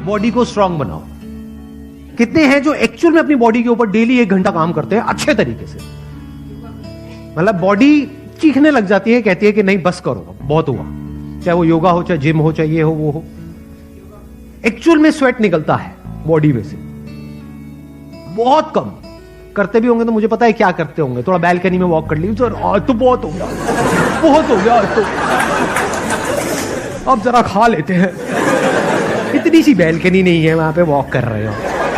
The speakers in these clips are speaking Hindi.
बॉडी को स्ट्रांग बनाओ। कितने हैं जो एक्चुअल में अपनी बॉडी के ऊपर डेली 1 घंटा काम करते हैं अच्छे तरीके से? मतलब बॉडी चीखने लग जाती है, कहती है कि नहीं बस करो, बहुत हुआ। चाहे वो योगा हो, चाहे जिम हो, चाहे ये हो वो हो। एक्चुअल में स्वेट निकलता है बॉडी में से, बहुत कम। करते भी होंगे तो मुझे पता है क्या करते होंगे, थोड़ा बैल्कनी में वॉक कर ली, तो आज तो बहुत हो गया, बहुत हो गया आज तो, अब जरा खा लेते हैं। इतनी सी बैल्कनी नहीं है, वहां पे वॉक कर रहे हो।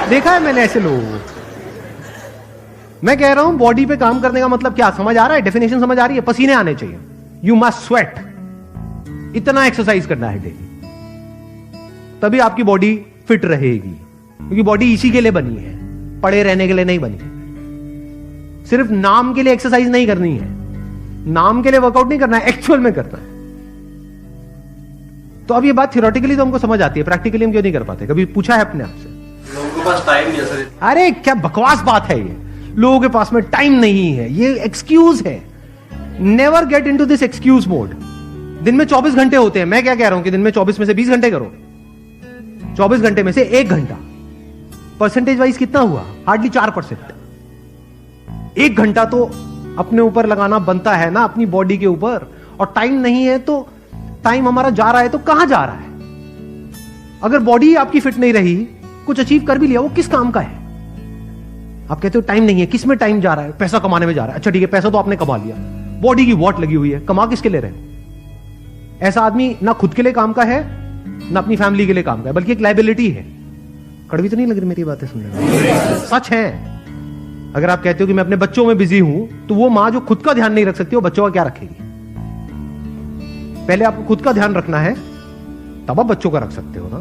देखा है मैंने ऐसे लोगों को। मैं कह रहा हूं बॉडी पे काम करने का मतलब क्या, समझ आ रहा है? डेफिनेशन समझ आ रही है? पसीने आने चाहिए, यू मस्ट स्वेट। इतना एक्सरसाइज करना है डेली, तभी आपकी बॉडी फिट रहेगी। क्योंकि बॉडी इसी के लिए बनी है, पड़े रहने के लिए नहीं बनी है। सिर्फ नाम के लिए एक्सरसाइज नहीं करनी है, नाम के लिए वर्कआउट नहीं करना है, एक्चुअल में करना है। तो अब ये बात थियोरेटिकली तो हमको समझ आती है, प्रैक्टिकली हम क्यों नहीं कर पाते? कभी पूछा है अपने आप से? लोगों के पास टाइम नहीं है सर। अरे क्या बकवास बात है ये, लोगों के पास में टाइम नहीं है, ये एक्सक्यूज है। Never get into this excuse mode. दिन में 24 घंटे होते हैं, मैं क्या कह रहा हूं कि दिन में 24 में से 20 घंटे करो। 24 घंटे में से 1 घंटा, परसेंटेज वाइज कितना हुआ? हार्डली 4%। 1 घंटा तो अपने ऊपर लगाना बनता है ना, अपनी बॉडी के ऊपर। और टाइम नहीं है तो टाइम हमारा जा रहा है तो कहां जा रहा है? अगर बॉडी आपकी फिट नहीं रही, कुछ अचीव कर भी लिया, वो किस काम का है? आप कहते हो टाइम नहीं है, किस में टाइम जा रहा है? पैसा कमाने में जा रहा है। अच्छा ठीक है, पैसा तो आपने कमा लिया, बॉडी की वॉट लगी हुई है, कमा किसके लिए रहे हो? ऐसा आदमी ना खुद के लिए काम का है, ना अपनी फैमिली के लिए काम का है, बल्कि एक लाइबिलिटी है। कड़वी तो नहीं लग रही मेरी बातें सुनने में? सच है। अगर आप कहते हो कि मैं अपने बच्चों में बिजी हूं, तो वो मां जो खुद का ध्यान नहीं रख सकती, वो बच्चों का क्या रखेगी? पहले आपको खुद का ध्यान रखना है, तब आप बच्चों का रख सकते हो ना।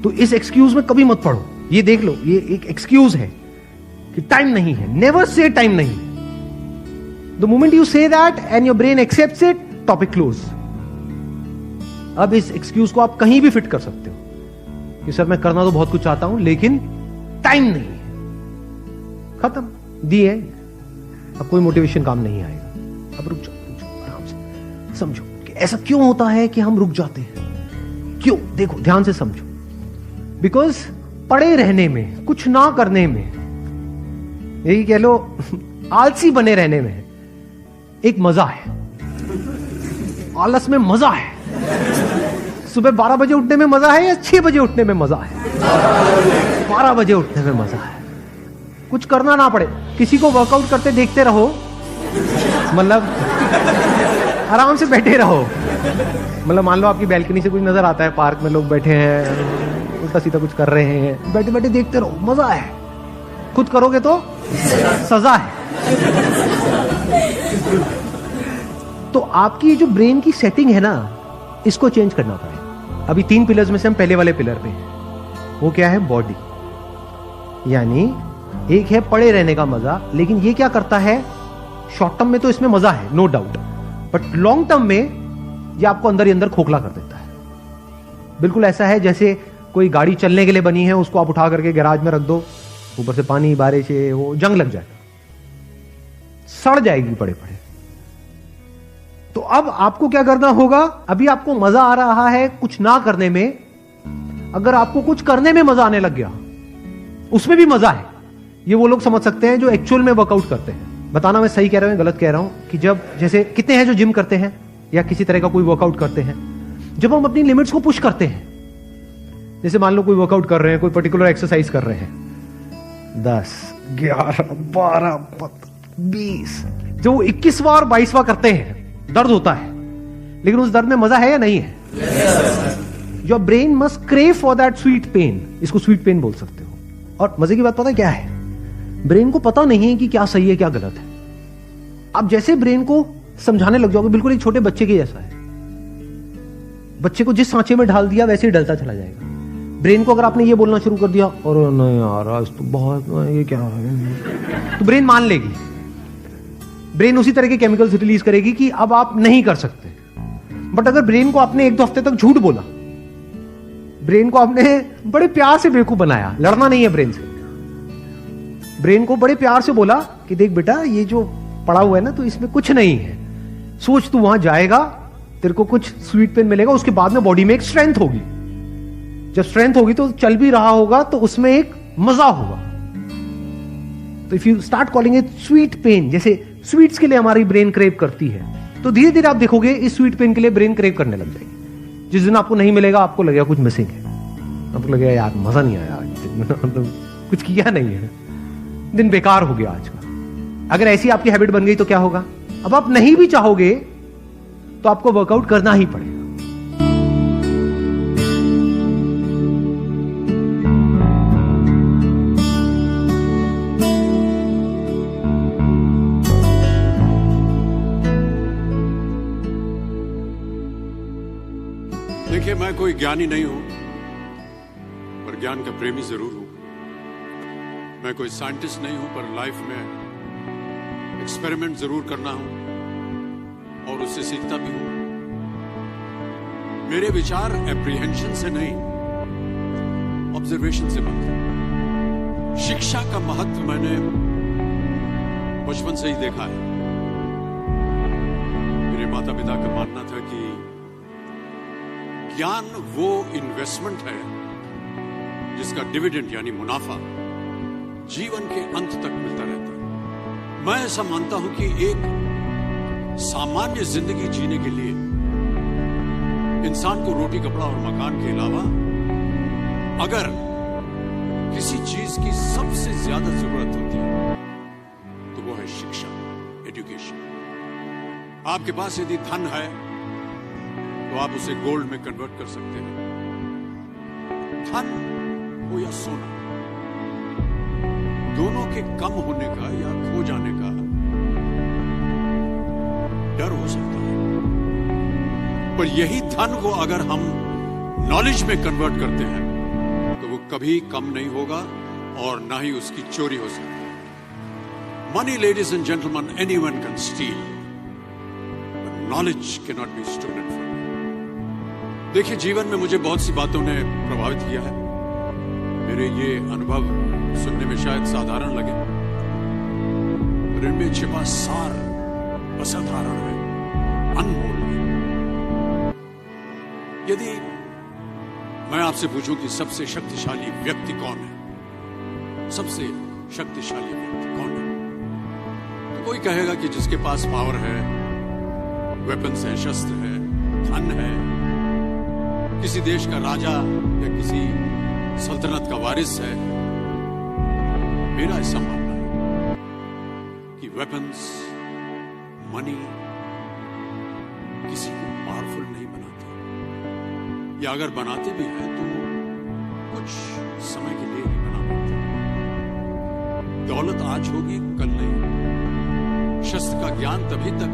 तो इस एक्सक्यूज में कभी मत पड़ो। ये देख लो, ये एक एक्सक्यूज है कि टाइम नहीं है। नेवर से टाइम नहीं। The moment you say that and your brain accepts it, topic close. अब इस एक्सक्यूज को आप कहीं भी फिट कर सकते हो कि सर मैं करना तो बहुत कुछ चाहता हूं, लेकिन टाइम नहीं है। खत्म, दी है। अब कोई मोटिवेशन काम नहीं आएगा। अब रुक जाओ, आराम से समझो कि ऐसा क्यों होता है कि हम रुक जाते हैं। क्यों? देखो, ध्यान से समझो। बिकॉज पड़े रहने में, कुछ ना करने में, यही कह लो आलसी बने रहने में एक मजा है। आलस में मजा है। सुबह 12 बजे उठने में मजा है या 6 बजे उठने में मजा है? 12 बजे उठने में मजा है। कुछ करना ना पड़े, किसी को वर्कआउट करते देखते रहो, मतलब आराम से बैठे रहो। मतलब मान लो आपकी बैल्कनी से कुछ नजर आता है, पार्क में लोग बैठे हैं, उल्टा सीधा कुछ कर रहे हैं, बैठे बैठे देखते रहो, मजा है। खुद करोगे तो सजा है। तो आपकी जो ब्रेन की सेटिंग है ना, इसको चेंज करना पड़ेगा। अभी 3 पिलर्स में से हम पहले वाले पिलर पे हैं। वो क्या है? बॉडी। यानी एक है पड़े रहने का मजा, लेकिन ये क्या करता है? शॉर्ट टर्म में तो इसमें मजा है, no doubt, but long term में ये आपको अंदर ही अंदर खोखला कर देता है। बिल्कुल ऐसा है जैसे कोई गाड़ी चलने के लिए बनी है, उसको आप उठा करके गैराज में रख दो, ऊपर से पानी, बारिश, वो जंग लग जाएगा, सड़ जाएगी पड़े पड़े। तो अब आपको क्या करना होगा? अभी आपको मजा आ रहा है कुछ ना करने में, अगर आपको कुछ करने में मजा आने लग गया, उसमें भी मजा है। ये वो लोग समझ सकते हैं जो एक्चुअल में वर्कआउट करते हैं। बताना मैं सही कह रहा हूं, गलत कह रहा हूं? कि जब जैसे कितने हैं जो जिम करते हैं या किसी तरह का कोई वर्कआउट करते हैं, जब हम अपनी लिमिट्स को पुश करते हैं, जैसे मान लो कोई वर्कआउट कर रहे हैं, कोई पर्टिकुलर एक्सरसाइज कर रहे हैं, 10, 11, 12, 20, जो 21वां 22वां करते हैं, दर्द होता है, लेकिन उस दर्द में मजा है या नहीं है? Your brain must crave for that sweet pain. इसको स्वीट पेन बोल सकते हो। और मजे की बात पता है क्या है? ब्रेन को पता नहीं है कि क्या सही है क्या गलत है। आप जैसे ब्रेन को समझाने लग जाओगे, बिल्कुल एक छोटे बच्चे के जैसा है। बच्चे को जिस सांचे में ढाल दिया वैसे ही डलता चला जाएगा। ब्रेन को अगर आपने ये बोलना शुरू कर दिया, और नहीं यार आज तो बहुत, ये क्या है, तो ब्रेन मान लेगी। ब्रेन उसी तरह के केमिकल्स रिलीज करेगी कि अब आप नहीं कर सकते। बट अगर ब्रेन को आपने 1-2 हफ्ते तक झूठ बोला, ब्रेन को आपने बड़े प्यार से बेवकूफ बनाया, लड़ना नहीं है ब्रेन से, ब्रेन को बड़े प्यार से बोला कि देख बेटा, ये जो पड़ा हुआ है ना, तो इसमें कुछ नहीं है, सोच तू वहां जाएगा, तेरे को कुछ स्वीट पेन मिलेगा, उसके बाद में बॉडी में एक स्ट्रेंथ होगी। जब स्ट्रेंथ होगी तो चल भी रहा होगा तो उसमें एक मजा होगा। तो if you start calling it sweet pain, जैसे स्वीट्स के लिए हमारी ब्रेन क्रेव करती है, तो धीरे धीरे आप देखोगे इस स्वीट पेन के लिए ब्रेन क्रेव करने लग जाएगी। जिस दिन आपको नहीं मिलेगा आपको लगेगा कुछ मिसिंग है, आपको लगेगा यार मजा नहीं आया, मतलब कुछ किया नहीं है, दिन बेकार हो गया आज का। अगर ऐसी आपकी हैबिट बन गई तो क्या होगा? अब आप नहीं भी चाहोगे तो आपको वर्कआउट करना ही पड़ेगा। देखिए, मैं कोई ज्ञानी नहीं हूं, पर ज्ञान का प्रेमी जरूर हूं। मैं कोई साइंटिस्ट नहीं हूं, पर लाइफ में एक्सपेरिमेंट जरूर करना हूं और उससे सीखता भी हूं। मेरे विचार एप्रीहेंशन से नहीं, ऑब्जर्वेशन से बनते। शिक्षा का महत्व मैंने बचपन से ही देखा है। मेरे माता पिता का मानना था कि ज्ञान वो इन्वेस्टमेंट है जिसका डिविडेंड यानी मुनाफा जीवन के अंत तक मिलता रहता है। मैं ऐसा मानता हूं कि एक सामान्य जिंदगी जीने के लिए इंसान को रोटी कपड़ा और मकान के अलावा अगर किसी चीज की सबसे ज्यादा जरूरत होती है तो वो है शिक्षा, एजुकेशन। आपके पास यदि धन है तो आप उसे गोल्ड में कन्वर्ट कर सकते हैं। धन हो या सोना, दोनों के कम होने का या खो जाने का डर हो सकता है, पर यही धन को अगर हम नॉलेज में कन्वर्ट करते हैं तो वो कभी कम नहीं होगा और ना ही उसकी चोरी हो सकती। Money, ladies and gentleman, anyone can steal, but knowledge can not be stolen from. देखिए, जीवन में मुझे बहुत सी बातों ने प्रभावित किया है। मेरे ये अनुभव सुनने में शायद साधारण लगे, पर इनमें छिपा सार असाधारण है, अनमोल है। यदि मैं आपसे पूछूं कि सबसे शक्तिशाली व्यक्ति कौन है, सबसे शक्तिशाली व्यक्ति कौन है, तो कोई कहेगा कि जिसके पास पावर है, वेपन्स है, शस्त्र है, धन है, किसी देश का राजा या किसी सल्तनत का वारिस है। मेरा ऐसा मानना है कि वेपन्स, मनी किसी को पावरफुल नहीं बनाते, या अगर बनाते भी हैं तो कुछ समय के लिए ही बना पाते। दौलत आज होगी कल नहीं। शस्त्र का ज्ञान तभी तक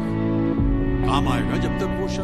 काम आएगा जब तक वो